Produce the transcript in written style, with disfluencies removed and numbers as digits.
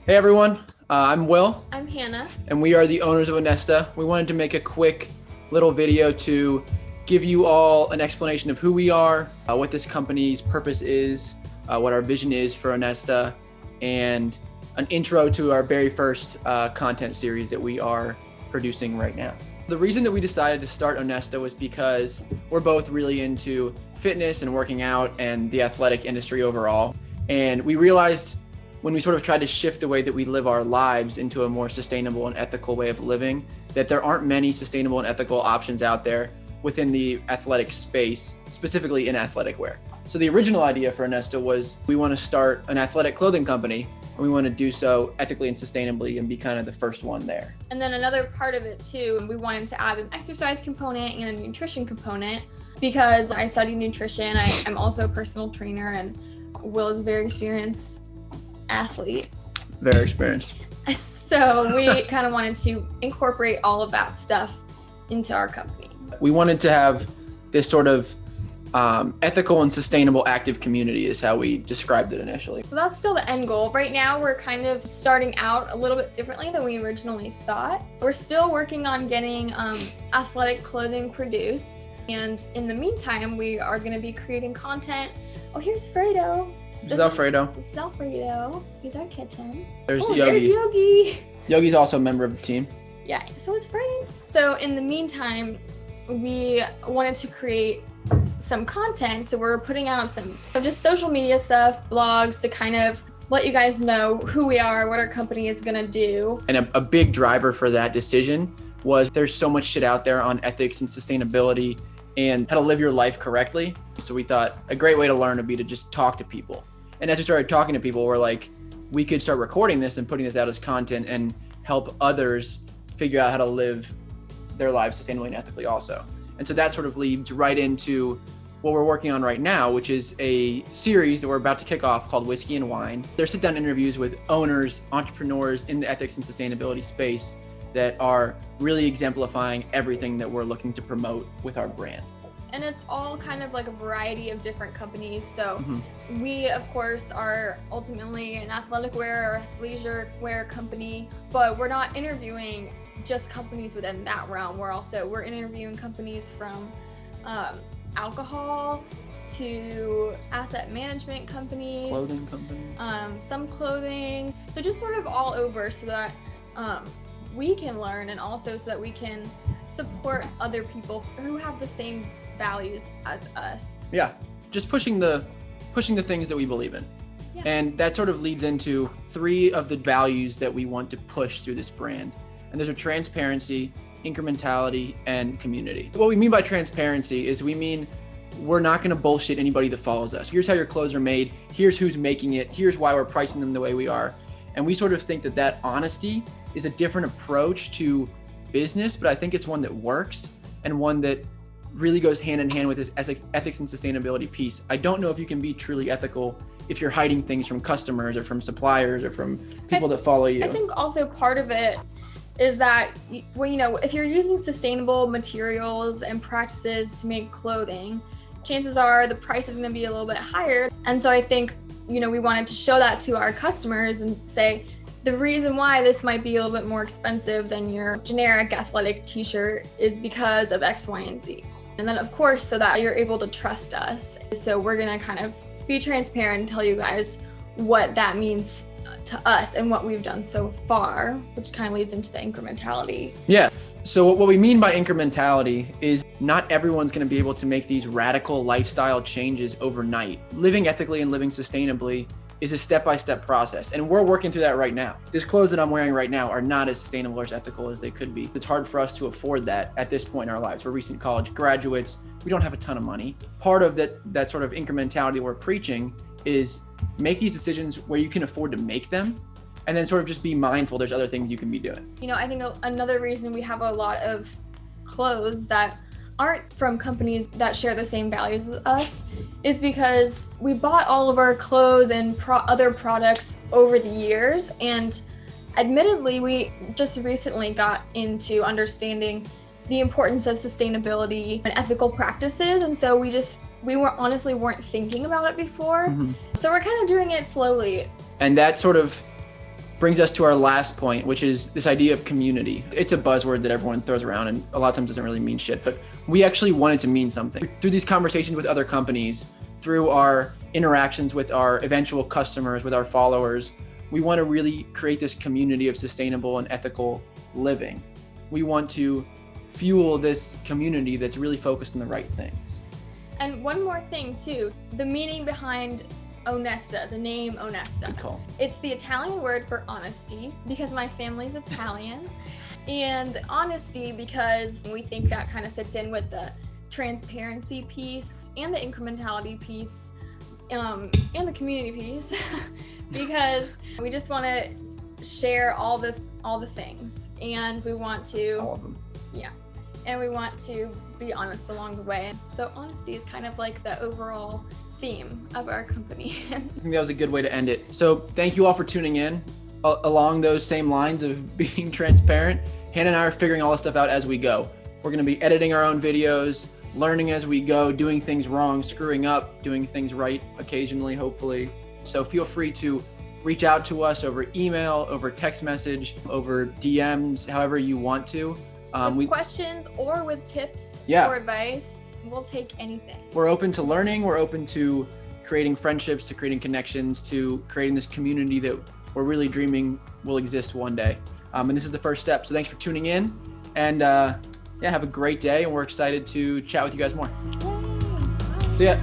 Hey everyone, I'm Will, I'm Hannah. and we are the owners of Onesta. We wanted to make a quick little video to give you all an explanation of who we are, what this company's purpose is, what our vision is for Onesta, and an intro to our very first content series that we are producing right now. The reason that we decided to start Onesta was because we're both really into fitness and working out and the athletic industry overall. And we realized when we sort of tried to shift the way that we live our lives into a more sustainable and ethical way of living, that there aren't many sustainable and ethical options out there within the athletic space, specifically in athletic wear. So the original idea for Onesta was we want to start an athletic clothing company, and we want to do so ethically and sustainably and be kind of the first one there. And then another part of it too, we wanted to add an exercise component and a nutrition component because I study nutrition. I'm also a personal trainer, and Will is a very experienced athlete. Very experienced. So we kind of wanted to incorporate all of that stuff into our company. We wanted to have this sort of ethical and sustainable active community is how we described it initially. So that's still the end goal. Right now, we're kind of starting out a little bit differently than we originally thought. We're still working on getting athletic clothing produced. And in the meantime, we are going to be creating content. Oh, here's Fredo. This is Alfredo. This is Alfredo. He's our kitten. There's Yogi. Yogi. There's Yogi. Yogi's also a member of the team. Yeah, so is Frank. So in the meantime, we wanted to create some content. So we're putting out some just social media stuff, blogs to kind of let you guys know who we are, what our company is gonna do. And a big driver for that decision was there's so much shit out there on ethics and sustainability and how to live your life correctly. So we thought a great way to learn would be to just talk to people. And as we started talking to people, we're like, we could start recording this and putting this out as content and help others figure out how to live their lives sustainably and ethically also. And so that sort of leads right into what we're working on right now, which is a series that we're about to kick off called Whiskey and Wine. They're sit-down interviews with owners, entrepreneurs in the ethics and sustainability space that are really exemplifying everything that we're looking to promote with our brand. And it's all kind of like a variety of different companies. So we, of course, are ultimately an athletic wear or leisure wear company, but we're not interviewing just companies within that realm. We're interviewing companies from alcohol to asset management companies, Clothing companies. some clothing. So just sort of all over so that we can learn, and also so that we can support other people who have the same values as us. Yeah, just pushing the things that we believe in. Yeah. And that sort of leads into 3 of the values that we want to push through this brand. And those are transparency, incrementality, and community. What we mean by transparency is we mean we're not going to bullshit anybody that follows us. Here's how your clothes are made. Here's who's making it. Here's why we're pricing them the way we are. And we sort of think that honesty is a different approach to business, but I think it's one that works and one that really goes hand in hand with this ethics and sustainability piece. I don't know if you can be truly ethical if you're hiding things from customers or from suppliers or from people that follow you. I think also part of it is that, well, if you're using sustainable materials and practices to make clothing, chances are the price is going to be a little bit higher. And so I think, we wanted to show that to our customers and say, the reason why this might be a little bit more expensive than your generic athletic t-shirt is because of X, Y, and Z. And then, of course, so that you're able to trust us. So we're going to kind of be transparent and tell you guys what that means to us and what we've done so far, which kind of leads into the incrementality. Yeah. So what we mean by incrementality is not everyone's going to be able to make these radical lifestyle changes overnight. Living ethically and living sustainably is a step-by-step process, and we're working through that right now. These clothes that I'm wearing right now are not as sustainable or as ethical as they could be. It's hard for us to afford that at this point in our lives. We're recent college graduates. We don't have a ton of money. Part of that sort of incrementality we're preaching is make these decisions where you can afford to make them, and then sort of just be mindful there's other things you can be doing. I think another reason we have a lot of clothes that aren't from companies that share the same values as us is because we bought all of our clothes and other products over the years, and admittedly we just recently got into understanding the importance of sustainability and ethical practices, and so we weren't thinking about it before. So we're kind of doing it slowly. And that sort of brings us to our last point, which is this idea of community. It's a buzzword that everyone throws around and a lot of times doesn't really mean shit, but we actually want it to mean something. Through these conversations with other companies, through our interactions with our eventual customers, with our followers, we want to really create this community of sustainable and ethical living. We want to fuel this community that's really focused on the right things. And one more thing too, the meaning behind Onesta, the name Onesta. Good call. It's the Italian word for honesty because my family's Italian, and honesty because we think that kind of fits in with the transparency piece and the incrementality piece, and the community piece, because we just want to share all the things, and we want to, All of them. yeah, and we want to be honest along the way. So honesty is kind of like the overall theme of our company. I think that was a good way to end it. So thank you all for tuning in. Along those same lines of being transparent, Hannah and I are figuring all this stuff out as we go. We're going to be editing our own videos, learning as we go, doing things wrong, screwing up, doing things right occasionally, hopefully. So feel free to reach out to us over email, over text message, over DMs, however you want to. With questions or with tips or advice, we'll take anything. We're open to learning. We're open to creating friendships, to creating connections, to creating this community that we're really dreaming will exist one day. And this is the first step. So thanks for tuning in, and yeah, have a great day. And we're excited to chat with you guys more. Yay. See ya.